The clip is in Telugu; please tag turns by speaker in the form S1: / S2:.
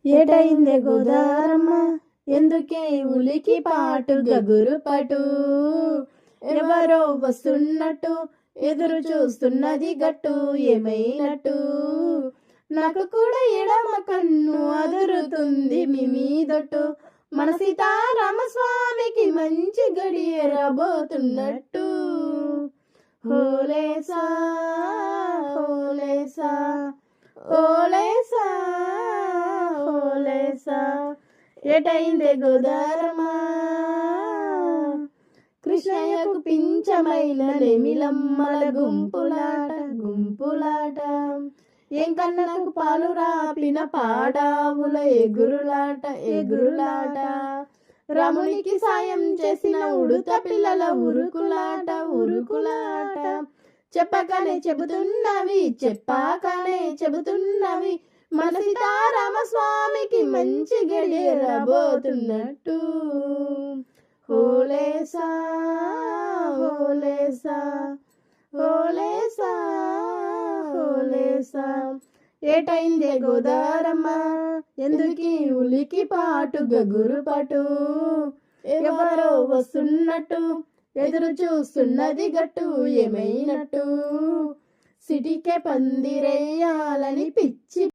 S1: ఏటైందే గోదారమ్మ ఎందుకే ఉలికి పాటు గగురు పటు ఎవరో వస్తున్నట్టు ఎదురు చూస్తున్నది గట్టు ఏమైనట్టు నాకు కూడా ఎడమ కన్ను అదురుతుంది మీ మీదొట్టు మన సీతారామస్వామికి మంచి గడియ రాబోతున్నట్టు హోలేసా హోలేసా హోలేసా హోలేసా ఏటైందే గోదారమ్మా కృష్ణయ్యకు పించమైన నెమిలమ్మల గుంపులాట గుంపులాట ఏం కన్నకు పాలు రాపిన పాడావుల ఎగురులాట ఎగురులాట రమునికి సాయం చేసిన ఉడుత పిల్లల ఉరుకులాట ఉరుకులాట చెప్పకనే చెబుతున్నవి చెప్పాకనే చెబుతున్నవి మన సీతారామస్వామికి మంచి గడియ రాబోతున్నట్టు హోలేసా హోలేసా హోలేసా హోలేసా ఏటైందే గోదారమ్మ ఎందుకీ ఉలికి పాటు గగురు పటు ఎవరో వస్తున్నట్టు ఎదురు చూస్తున్నది గట్టు ఏమైనట్టు సిటికే పందిరేయాలని పిచ్చి